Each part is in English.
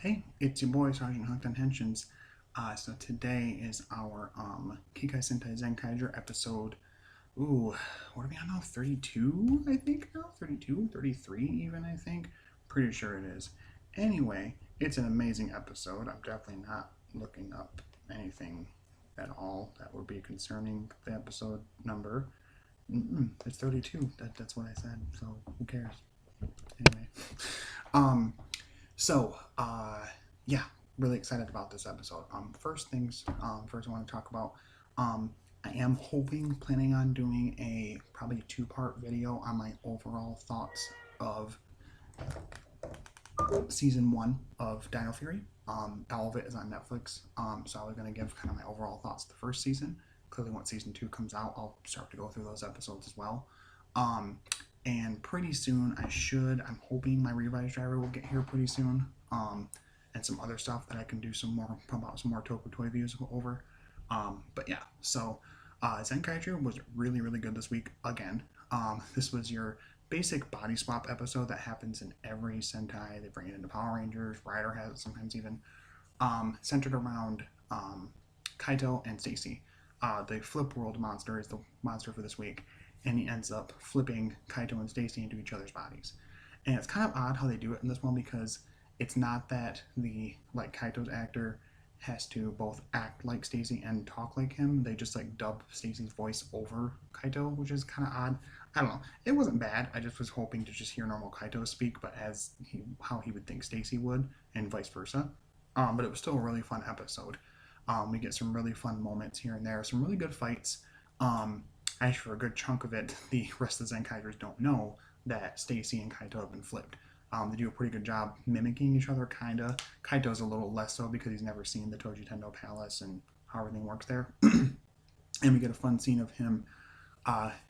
Hey, it's your boy Sergeant Hooked on Henshins. So today is our Kikai Sentai Zenkaiger episode. Ooh, what are we on now? 32, I think now? 32, 33 even, I think. Pretty sure it is. Anyway, it's an amazing episode. I'm definitely not looking up anything at all that would be concerning the episode number. It's 32. That's what I said, so who cares? Anyway. Um, so, yeah, really excited about this episode. First I want to talk about. Um, I am planning on doing a probably two-part video on my overall thoughts of season one of Dino Fury. All of it is on Netflix. So I was gonna give kind of my overall thoughts of the first season. Clearly, once season two comes out, I'll start to go through those episodes as well. Um, and pretty soon, I'm hoping my revised driver will get here pretty soon. And some other stuff that I can do some more about some more Toku Toy views over. But yeah, so Zenkaiger was really, really good this week again. This was your basic body swap episode that happens in every Sentai. They bring it into Power Rangers. Rider has it sometimes even. Centered around Kaito and Stacy. The Flip World monster is the monster for this week, and he ends up flipping Kaito and Stacy into each other's bodies. And it's kind of odd how they do it in this one because it's not that the Kaito's actor has to both act like Stacy and talk like him. They just dub Stacy's voice over Kaito, which is kind of odd. I don't know. It wasn't bad. I just was hoping to just hear normal Kaito speak, but how he would think Stacy would, and vice versa. But it was still a really fun episode. We get some really fun moments here and there, some really good fights. Actually, for a good chunk of it, the rest of the Zenkaigers don't know that Stacy and Kaito have been flipped. They do a pretty good job mimicking each other, kinda. Kaito's a little less so because he's never seen the Toji Tendo Palace and how everything works there. And we get a fun scene of him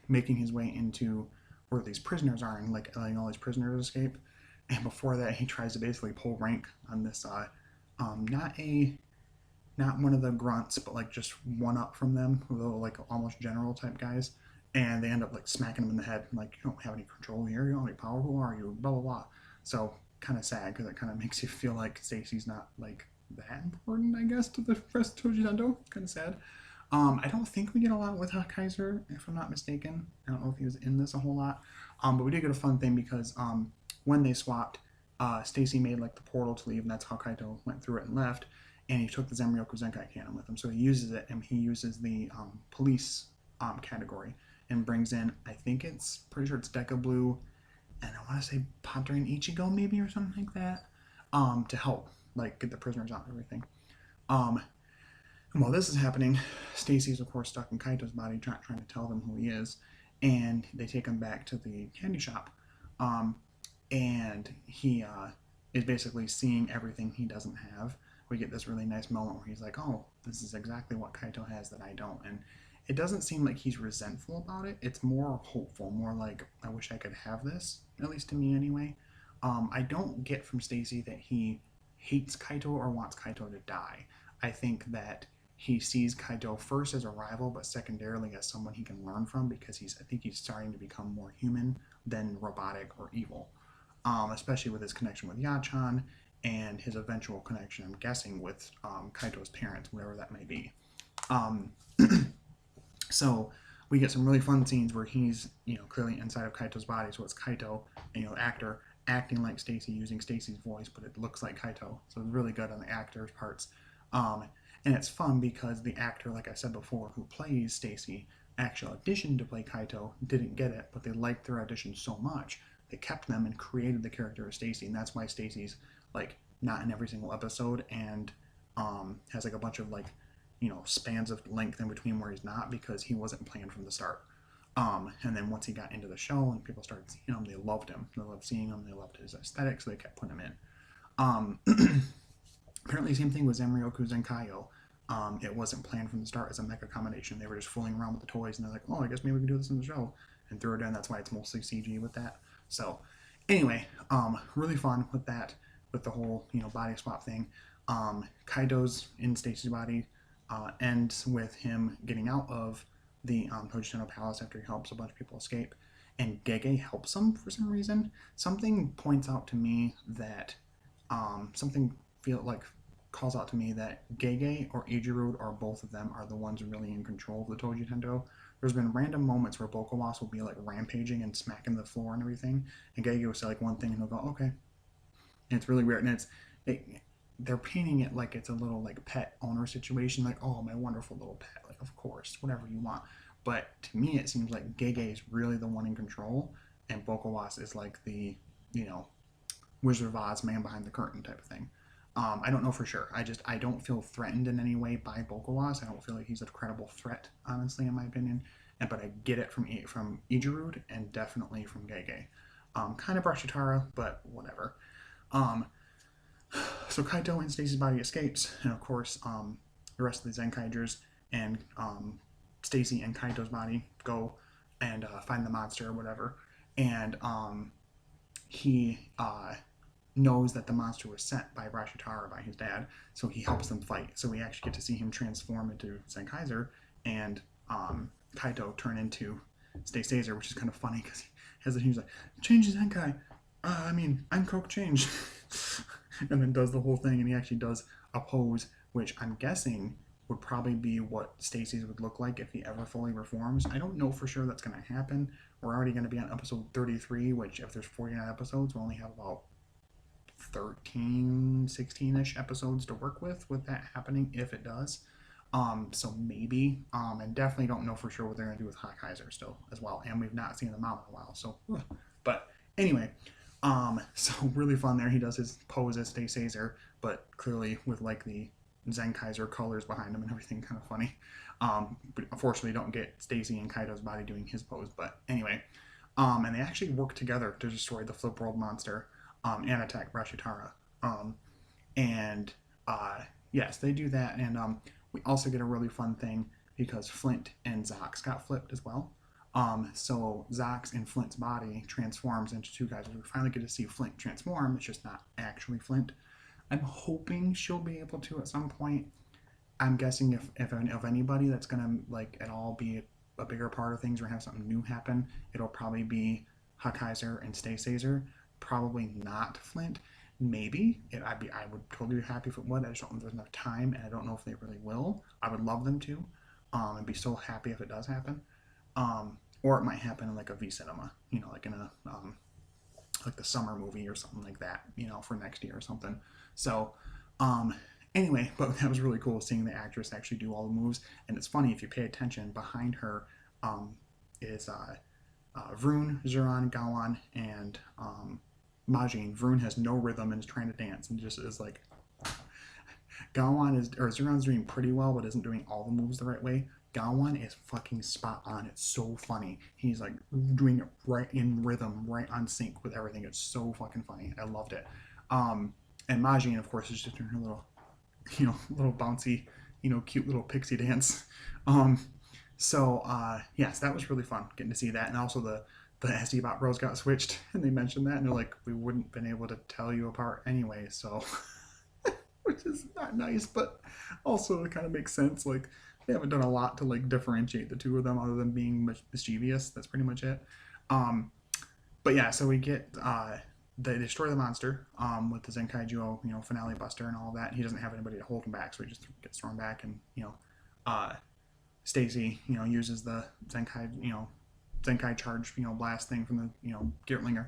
making his way into where these prisoners are and letting all these prisoners escape. And before that, he tries to basically pull rank on this not one of the grunts, but just one up from them, little almost general type guys. And they end up smacking him in the head, like, you don't have any control here, you don't have any power, who are you? Blah blah blah. So kind of sad because it kind of makes you feel like Stacy's not that important, I guess, to the rest of Toji Tendo. Kind of sad. I don't think we get a lot with Kaiser, if I'm not mistaken. I don't know if he was in this a whole lot. But we did get a fun thing because when they swapped, Stacy made the portal to leave, and that's how Kaito went through it and left. And he took the Zenryoku Zenkai cannon with him, so he uses it, and he uses the police category and brings in, I think it's pretty sure it's Deca Blue, and I want to say Padre and Ichigo maybe or something like that, to help get the prisoners out and everything. And while this is happening, Stacy's of course stuck in Kaito's body, trying to tell them who he is, and they take him back to the candy shop, and he is basically seeing everything he doesn't have. We get this really nice moment where he's like, "Oh, this is exactly what Kaito has that I don't," and it doesn't seem like he's resentful about it. It's more hopeful, more like, "I wish I could have this," at least to me anyway. I don't get from Stacy that he hates Kaito or wants Kaito to die. I think that he sees Kaito first as a rival, but secondarily as someone he can learn from because I think he's starting to become more human than robotic or evil. Especially with his connection with Yachan and his eventual connection, I'm guessing, with Kaito's parents, whatever that may be. Um, so we get some really fun scenes where he's, clearly inside of Kaito's body, so it's Kaito, actor acting like Stacy, using Stacy's voice, but it looks like Kaito. So it's really good on the actor's parts. And it's fun because the actor, like I said before, who plays Stacy, actually auditioned to play Kaito, didn't get it, but they liked their audition so much they kept them and created the character of Stacy, and that's why Stacy's not in every single episode and has a bunch of spans of length in between where he's not because he wasn't planned from the start. And then once he got into the show and people started seeing him, they loved him. They loved seeing him. They loved his aesthetic, so they kept putting him in. Apparently, same thing with Zenryoku Zenkaio. It wasn't planned from the start as a mecha combination. They were just fooling around with the toys, and they're like, "Oh, I guess maybe we can do this in the show," and threw it in. That's why it's mostly CG with that. So, anyway, really fun with that, with the whole body swap thing. Kaito's in Stacy's body ends with him getting out of the Hojitano Palace after he helps a bunch of people escape, and Gege helps him for some reason. Something points out to me that something feel like calls out to me that Gege or Ijirood or both of them are the ones really in control of the Toji Tendo. There's been random moments where Bokowas will be like rampaging and smacking the floor and everything, and Gege will say like one thing and he'll go okay, and it's really weird. And it, they're painting it like it's a little like pet owner situation, like oh my wonderful little pet, like of course whatever you want. But to me, it seems like Gege is really the one in control, and Bokowas is like the you know Wizard of Oz man behind the curtain type of thing. I don't know for sure. I don't feel threatened in any way by Bokowas. I don't feel like he's a credible threat, honestly, in my opinion. And but I get it from Ijirood and definitely from Gege. Kind of Brashitara, but whatever. Um, so Kaito and Stacy's body escapes, and of course, the rest of the Zenkaigers and Stacy and Kaito's body go and find the monster or whatever. And he knows that the monster was sent by Rashitara, by his dad, so he helps them fight. So we actually get to see him transform into Zenkaiger and Kaito turn into Stacer, which is kind of funny because he's like, change Zenkai. I'm Coke change. And then does the whole thing, and he actually does a pose, which I'm guessing would probably be what Stacy's would look like if he ever fully reforms. I don't know for sure that's going to happen. We're already going to be on episode 33, which if there's 49 episodes, we'll only have about 13, 16-ish episodes to work with that happening if it does. So maybe, and definitely don't know for sure what they're going to do with Hawkeyser still as well. And we've not seen the mom in a while. So, but anyway, so really fun there. He does his pose as Stacer, but clearly with like the Zenkaiser colors behind him and everything, kind of funny. But unfortunately, don't get Stacy and Kaito's body doing his pose. But anyway, and they actually work together to destroy the Flip World monster and attack Rashitara. And yes, they do that, and we also get a really fun thing because Flint and Zox got flipped as well. So Zox and Flint's body transforms into two guys. We finally get to see Flint transform. It's just not actually Flint. I'm hoping she'll be able to at some point. I'm guessing if anybody that's gonna like at all be a bigger part of things or have something new happen, it'll probably be Hawkeyser and Stacer. Probably not Flint. Maybe I would totally be happy if it would. I just don't know if there's enough time, and I don't know if they really will. I would love them to, and be so happy if it does happen. Or it might happen in like a V cinema, like in a like the summer movie or something like that, for next year or something. So, anyway, but that was really cool seeing the actress actually do all the moves. And it's funny if you pay attention, behind her is Vroon, Zuran, Gawan, and Majin. Vroon has no rhythm and is trying to dance and just is like Zuran's doing pretty well but isn't doing all the moves the right way. Gawan is fucking spot on. It's so funny. He's like doing it right in rhythm, right on sync with everything. It's so fucking funny. I loved it. And Majin, of course, is just doing her little, little bouncy, cute little pixie dance. Yes, that was really fun getting to see that. And also the SD Bot Bros got switched, and they mentioned that, and they're like, we wouldn't been able to tell you apart anyway, so which is not nice, but also it kind of makes sense. Like, they haven't done a lot to like differentiate the two of them other than being mischievous. That's pretty much it. But yeah, so we get they destroy the monster with the Zenkaijo, finale buster and all that. He doesn't have anybody to hold him back, so he just gets thrown back, and Stacy, uses the Zenkai charge, blast thing from the, Geertlinger.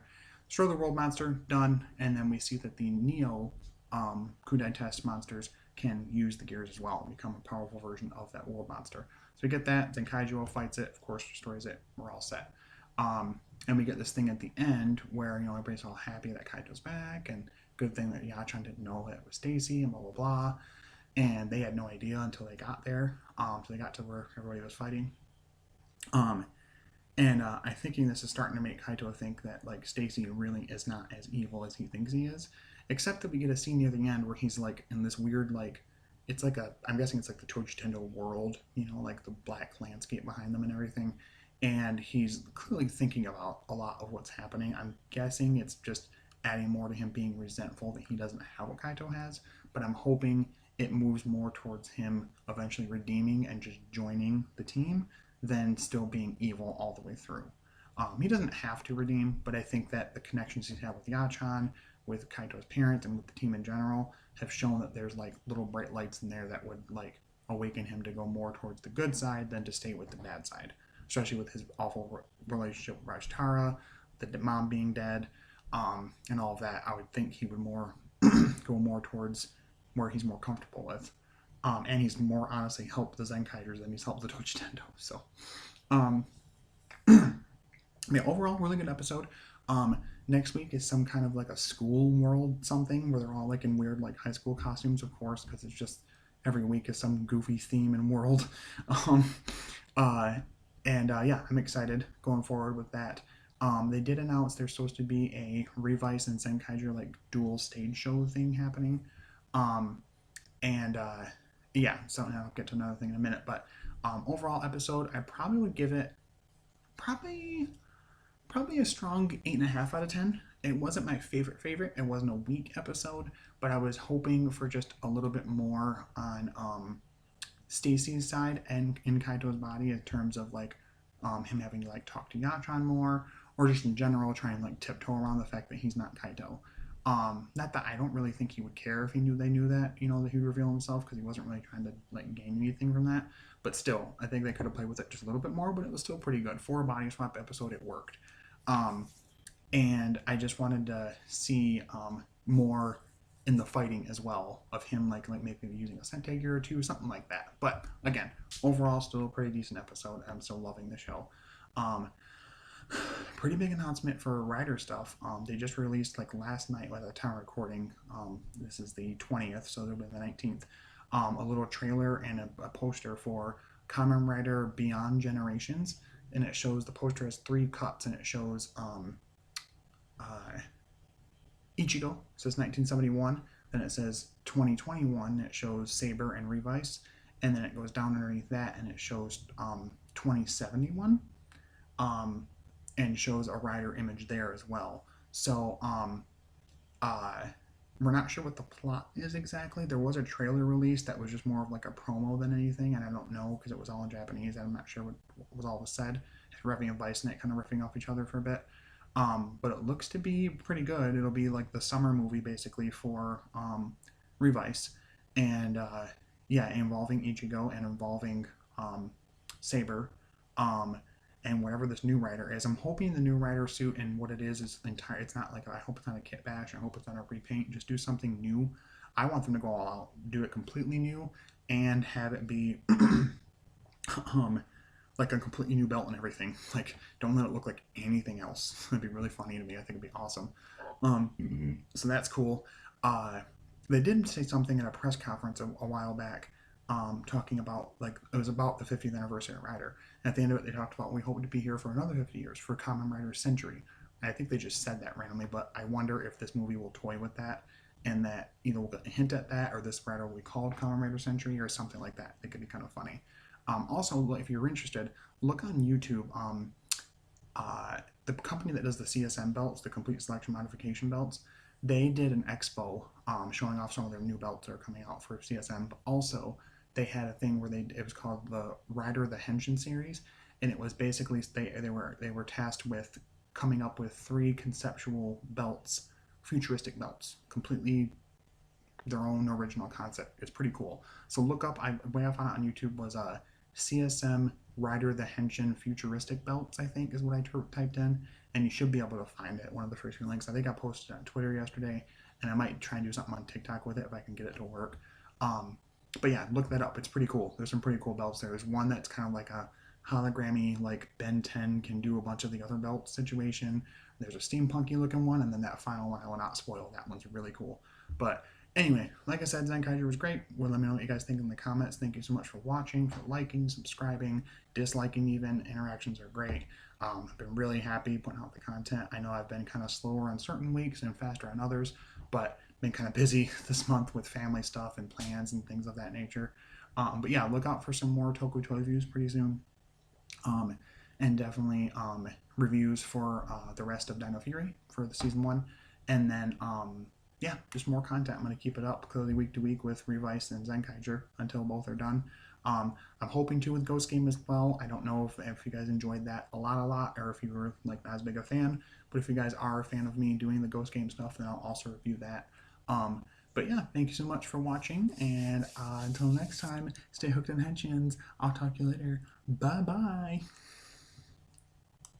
Destroy the world monster, done, and then we see that the Neo Kudai test monsters can use the gears as well and become a powerful version of that world monster. So we get that, Zenkaijo fights it, of course, destroys it, we're all set. And we get this thing at the end where, everybody's all happy that Kaito's back, and good thing that Yachan didn't know that it was Stacy, and blah, blah, blah. And they had no idea until they got there. So they got to where everybody was fighting. I'm thinking this is starting to make Kaito think that, like, Stacy really is not as evil as he thinks he is. Except that we get a scene near the end where he's, like, in this weird, like, it's like I'm guessing it's like the Toji Tendo world, like the black landscape behind them and everything. And he's clearly thinking about a lot of what's happening. I'm guessing it's just adding more to him being resentful that he doesn't have what Kaito has. But I'm hoping it moves more towards him eventually redeeming and just joining the team than still being evil all the way through. He doesn't have to redeem, but I think that the connections he's had with Yachan, with Kaito's parents and with the team in general have shown that there's like little bright lights in there that would like awaken him to go more towards the good side than to stay with the bad side, especially with his awful relationship with Rajtara, the mom being dead, and all of that. I would think he would more go more towards where he's more comfortable with. And he's more honestly helped the Zenkaigers than he's helped the Tochitendo. So, um, yeah, overall, really good episode. Next week is some kind of like a school world something where they're all like in weird like high school costumes, of course, because it's just every week is some goofy theme and world. Um, yeah, I'm excited going forward with that. They did announce there's supposed to be a Revice and Zenkaiger like dual stage show thing happening. Um, and Yeah, so I'll get to another thing in a minute. But overall episode, I probably would give it probably a strong 8.5 out of 10. It wasn't my favorite. It wasn't a weak episode, but I was hoping for just a little bit more on Stacy's side and in Kaito's body in terms of like him having to like talk to Yatron more, or just in general try and like tiptoe around the fact that he's not Kaito. Not that I don't really think he would care if they knew that, that he would reveal himself, because he wasn't really trying to like gain anything from that. But still, I think they could have played with it just a little bit more, but it was still pretty good. For a body swap episode, it worked. And I just wanted to see more in the fighting as well of him like maybe using a Sentai or two, something like that. But again, overall, still a pretty decent episode. I'm still loving the show. Pretty big announcement for Rider stuff. They just released like last night by the time recording. This is the 20th, so it'll be the 19th. A little trailer and a poster for Kamen Rider Beyond Generations, and it shows the poster has 3 cuts, and it shows Ichigo, says 1971, then it says 2021, it shows Saber and Revice, and then it goes down underneath that and it shows 2071, and shows a rider image there as well. So we're not sure what the plot is exactly. There was a trailer release that was just more of like a promo than anything, and I don't know because it was all in Japanese. I'm not sure what was all was said. Revy and Vicenet kind of riffing off each other for a bit. But it looks to be pretty good. It'll be like the summer movie basically for Revice, and involving Ichigo and involving Saber, and whatever this new rider is. I'm hoping the new rider suit and what it is entire. It's not like I hope it's not a kit bash. I hope it's not a repaint. Just do something new. I want them to go all out, do it completely new, and have it be like a completely new belt and everything. Like, don't let it look like anything else. It'd be really funny to me. I think it'd be awesome. So that's cool. They did say something at a press conference a while back, talking about, like, it was about the 50th anniversary of Rider. And at the end of it, they talked about, we hope to be here for another 50 years, for Kamen Rider Century. And I think they just said that randomly, but I wonder if this movie will toy with that, and that either we'll hint at that, or this rider will be called Kamen Rider Century, or something like that. It could be kind of funny. Also, if you're interested, look on YouTube. The company that does the CSM belts, the Complete Selection Modification belts, they did an expo showing off some of their new belts that are coming out for CSM. But also, they had a thing where it was called the Rider the Henshin series, and it was basically they were tasked with coming up with 3 conceptual belts, futuristic belts, completely their own original concept. It's pretty cool. So look up. The way I found it on YouTube was CSM Rider the Henshin Futuristic Belts, I think is what I typed in, and you should be able to find it. One of the first few links. I think I posted on Twitter yesterday, and I might try and do something on TikTok with it if I can get it to work. But yeah, look that up. It's pretty cool. There's some pretty cool belts there. There's one that's kind of like a hologrammy, like Ben 10 can do a bunch of the other belt situation. There's a steampunky looking one, and then that final one I will not spoil. That one's really cool. But anyway, like I said, Zenkaiger was great. Well, let me know what you guys think in the comments. Thank you so much for watching, for liking, subscribing, disliking even. Interactions are great. I've been really happy putting out the content. I know I've been kind of slower on certain weeks and faster on others, but been kind of busy this month with family stuff and plans and things of that nature. But yeah, look out for some more Toku Toy reviews pretty soon. And definitely reviews for the rest of Dino Fury for the season 1. And then yeah, just more content. I'm going to keep it up clearly week to week with Revice and Zenkaiger until both are done. I'm hoping to with Ghost Game as well. I don't know if you guys enjoyed that a lot, or if you were like not as big a fan, But if you guys are a fan of me doing the Ghost Game stuff, then I'll also review that. But yeah, thank you so much for watching, and until next time, stay hooked on Henshins. I'll talk to you later. Bye bye.